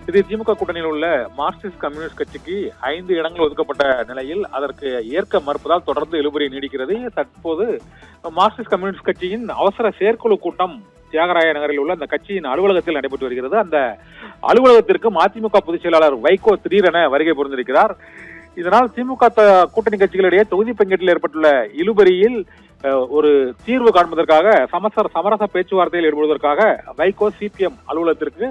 இது திமுக கூட்டணியில் உள்ள மார்க்சிஸ்ட் கம்யூனிஸ்ட் கட்சிக்கு 5 இடங்கள் ஒதுக்கப்பட்ட நிலையில் அதற்கு ஏற்க மறுப்பதால் தொடர்ந்து இழுபறி நீடிக்கிறது. தற்போது மார்க்சிஸ்ட் கம்யூனிஸ்ட் கட்சியின் அவசர செயற்குழு கூட்டம் தியாகராய நகரில் உள்ள அந்த கட்சியின் அலுவலகத்தில் நடைபெற்று வருகிறது. அந்த அலுவலகத்திற்கு மதிமுக பொதுச் செயலாளர் வைகோ திடீரென வருகை புரிந்திருக்கிறார். இதனால் திமுக கூட்டணி கட்சிகளிடையே தொகுதி பங்கீட்டில் ஏற்பட்டுள்ள இழுபறியில் ஒரு தீர்வு காண்பதற்காக சமரச பேச்சுவார்த்தையில் ஈடுபடுவதற்காக வைகோ சிபிஎம் அலுவலகத்திற்கு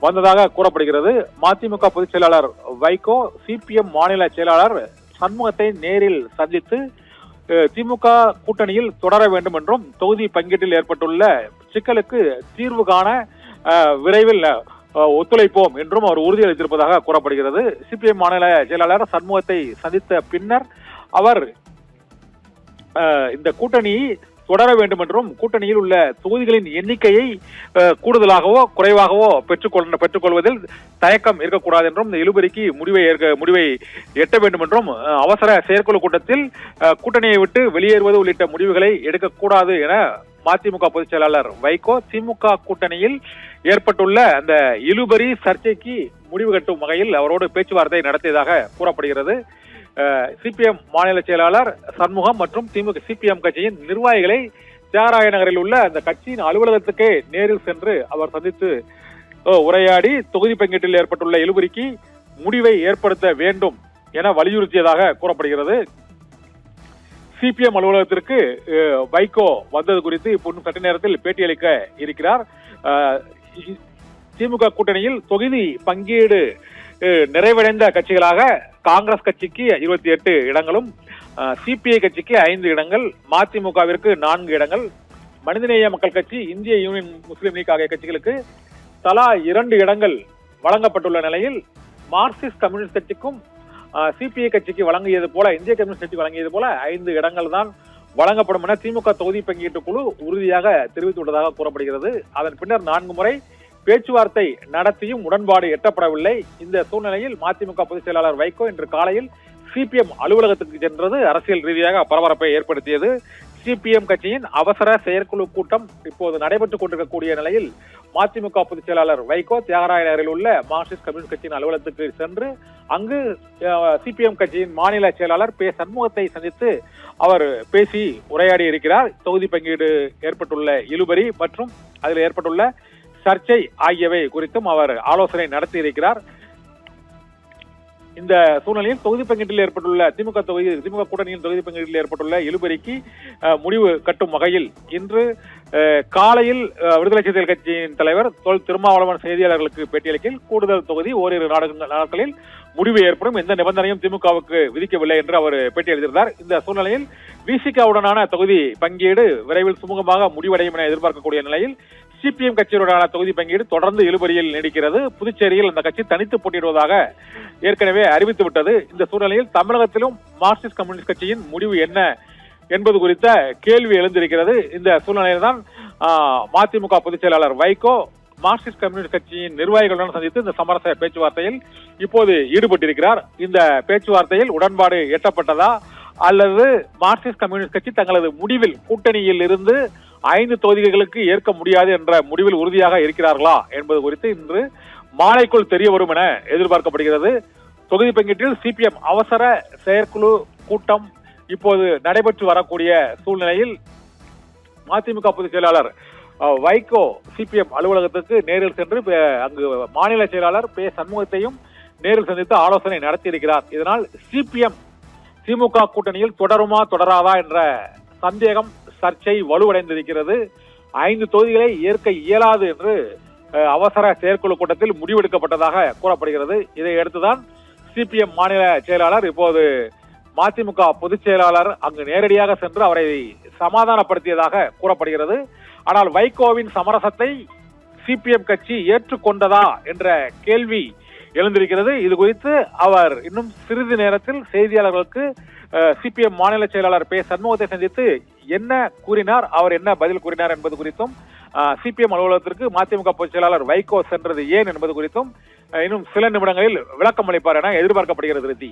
வந்ததாக கூறப்படுகிறது. மதிமுக பொதுச் செயலாளர் வைகோ சிபிஎம் மாநில செயலாளர் சண்முகத்தை நேரில் சந்தித்து திமுக கூட்டணியில் தொடர வேண்டும் என்றும் தொகுதி பங்கீட்டில் ஏற்பட்டுள்ள சிக்கலுக்கு தீர்வு காண விரைவில் ஒத்துழைப்போம் என்றும் அவர் உறுதியளித்திருப்பதாக கூறப்படுகிறது. சிபிஎம் மாநில செயலாளர் சண்முகத்தை சந்தித்த பின்னர் அவர் இந்த கூட்டணி தொடர வேண்டும் என்றும் கூட்டணியில் உள்ள தொகுதிகளின் எண்ணிக்கையை கூடுதலாகவோ குறைவாகவோ பெற்றுக்கொள்வதில் தயக்கம் இருக்கக்கூடாது என்றும் இந்த இழுபறிக்கு முடிவை எட்ட வேண்டும் என்றும் அவசர செயற்குழு கூட்டத்தில் கூட்டணியை விட்டு வெளியேறுவது உள்ளிட்ட முடிவுகளை எடுக்கக்கூடாது என மதிமுக பொதுச் செயலாளர் வைகோ திமுக கூட்டணியில் ஏற்பட்டுள்ள அந்த இழுபறி சர்ச்சைக்கு முடிவு கட்டும் வகையில் அவரோடு பேச்சுவார்த்தை நடத்தியதாக கூறப்படுகிறது. சிபிஎம் மாநில செயலாளர் சண்முகம் மற்றும் திமுக சிபிஎம் கட்சியின் நிர்வாகிகளை தியாகராய நகரில் உள்ள அந்த கட்சியின் அலுவலகத்துக்கே நேரில் சென்று அவர் சந்தித்து உரையாடி தொகுதி பங்கீட்டில் ஏற்பட்டுள்ள இழுபறிக்கு முடிவை ஏற்படுத்த வேண்டும் என வலியுறுத்தியதாக கூறப்படுகிறது. சிபிஎம் அலுவலகத்திற்கு வைகோ வந்தது குறித்து இப்போ சற்று நேரத்தில் பேட்டியளிக்க இருக்கிறார். திமுக கூட்டணியில் தொகுதி பங்கீடு நிறைவடைந்த கட்சிகளாக காங்கிரஸ் கட்சிக்கு 28 இடங்களும், சிபிஐ கட்சிக்கு 5 இடங்கள், மதிமுகவிற்கு 4 இடங்கள், மனிதநேய மக்கள் கட்சி, இந்திய யூனியன் முஸ்லீம் லீக் ஆகிய கட்சிகளுக்கு தலா 2 இடங்கள் வழங்கப்பட்டுள்ள நிலையில் மார்க்சிஸ்ட் கம்யூனிஸ்ட் கட்சிக்கும் சிபிஐ கட்சிக்கு வழங்கியது போல இந்திய கம்யூனிஸ்ட் கட்சி வழங்கியது போல 5 இடங்கள் தான் வழங்கப்படும் என திமுக தொகுதி பங்கீட்டு குழு உறுதியாக தெரிவித்துள்ளதாக கூறப்படுகிறது. அதன் பின்னர் 4 முறை பேச்சுவார்த்தை நடத்தியும் உடன்பாடு எட்டப்படவில்லை. இந்த சூழ்நிலையில் மதிமுக பொதுச் செயலாளர் வைகோ இன்று காலையில் சிபிஎம் அலுவலகத்துக்கு சென்றது அரசியல் ரீதியாக பரபரப்பை ஏற்படுத்தியது. சிபிஎம் கட்சியின் அவசர செயற்குழு கூட்டம் இப்போது நடைபெற்றுக் கொண்டிருக்கக்கூடிய நிலையில் மதிமுக பொதுச் செயலாளர் வைகோ தியாகராய நகரில் உள்ள மார்க்சிஸ்ட் கம்யூனிஸ்ட் கட்சியின் அலுவலகத்துக்கு சென்று அங்கு சிபிஎம் கட்சியின் மாநில செயலாளர் பே சண்முகத்தை சந்தித்து அவர் பேசி உரையாடி இருக்கிறார். தொகுதி பங்கீடு ஏற்பட்டுள்ள இழுபறி மற்றும் அதில் ஏற்பட்டுள்ள சர்ச்சை ஆகியவை குறித்தும் அவர் ஆலோசனை நடத்தி இருக்கிறார். இந்த சூழ்நிலையில் தொகுதி பங்கீட்டில் ஏற்பட்டுள்ள திமுக கூட்டணியின் தொகுதி பங்கீட்டில் ஏற்பட்டுள்ள இழுபறிக்கு முடிவு கட்டும் வகையில் இன்று காலையில் விடுதலை சிறுத்தைகள் கட்சியின் தலைவர் தொல் திருமாவளவன் செய்தியாளர்களுக்கு பேட்டியளிக்கையில் கூடுதல் தொகுதி ஓரிரு நாட்களில் முடிவு ஏற்படும், எந்த நிபந்தனையும் திமுகவுக்கு விதிக்கவில்லை என்று அவர் பேட்டியளித்திருந்தார். இந்த சூழ்நிலையில் விசிகவுடனான தொகுதி பங்கீடு விரைவில் சுமூகமாக முடிவடையும் என எதிர்பார்க்கக்கூடிய நிலையில் சிபிஎம் கட்சியுடனான தொகுதி பங்கீடு தொடர்ந்து இழுபறியில் நீடிக்கிறது. புதுச்சேரியில் அந்த கட்சி தனித்து போட்டியிடுவதாக ஏற்கனவே அறிவித்து விட்டது. இந்த சூழ்நிலையில் தமிழகத்திலும் மார்க்சிஸ்ட் கம்யூனிஸ்ட் கட்சியின் முடிவு என்ன என்பது குறித்த கேள்வி எழுந்திருக்கிறது. இந்த சூழ்நிலையில் தான் மதிமுக பொதுச் செயலாளர் வைகோ மார்க்சிஸ்ட் கம்யூனிஸ்ட் கட்சியின் நிர்வாகிகளுடன் சந்தித்து இந்த சமரச பேச்சுவார்த்தையில் இப்போது ஈடுபட்டிருக்கிறார். இந்த பேச்சுவார்த்தையில் உடன்பாடு எட்டப்பட்டதா அல்லது மார்க்சிஸ்ட் கம்யூனிஸ்ட் கட்சி தங்களது முடிவில் கூட்டணியில் இருந்து 5 தொகுதிகளுக்கு ஏற்க முடியாது என்ற முடிவில் உறுதியாக இருக்கிறார்களா என்பது குறித்து இன்று மாலைக்குள் தெரிய வரும் என எதிர்பார்க்கப்படுகிறது. தொகுதி பங்கீட்டில் சிபிஎம் அவசர செயற்குழு கூட்டம் இப்போது நடைபெற்று வரக்கூடிய சூழ்நிலையில் மதிமுக பொதுச் செயலாளர் வைகோ சிபிஎம் அலுவலகத்துக்கு நேரில் சென்று அங்கு மாநில செயலாளர் பே சண்முகத்தையும் நேரில் சந்தித்து ஆலோசனை நடத்தியிருக்கிறார். இதனால் சிபிஎம் திமுக கூட்டணியில் தொடருமா தொடராதா என்ற சந்தேகம் சர்ச்சை வலுவடைந்திருக்கிறது. 5 தொகுதிகளை ஏற்க இயலாது என்று அவசர செயற்குழு கூட்டத்தில் முடிவெடுக்கப்பட்டதாக கூறப்படுகிறது. இதையடுத்துதான் சிபிஎம் மாநில செயலாளர் இப்போது மதிமுக பொதுச் செயலாளர் அங்கு நேரடியாக சென்று அவரை சமாதானப்படுத்தியதாக கூறப்படுகிறது. ஆனால் வைகோவின் சமரசத்தை சிபிஎம் கட்சி ஏற்றுக்கொண்டதா என்ற கேள்வி எழுந்திருக்கிறது. இது குறித்து அவர் இன்னும் சிறிது நேரத்தில் செய்தியாளர்களுக்கு சிபிஎம் மாநில செயலாளர் பே சண்முகத்தை சந்தித்து என்ன கூறினார், அவர் என்ன பதில் கூறினார் என்பது குறித்தும் சிபிஎம் அலுவலகத்திற்கு மதிமுக பொதுச் செயலாளர் வைகோ சென்றது ஏன் என்பது குறித்தும் இன்னும் சில நிமிடங்களில் விளக்கம் அளிப்பார் என எதிர்பார்க்கப்படுகிறது.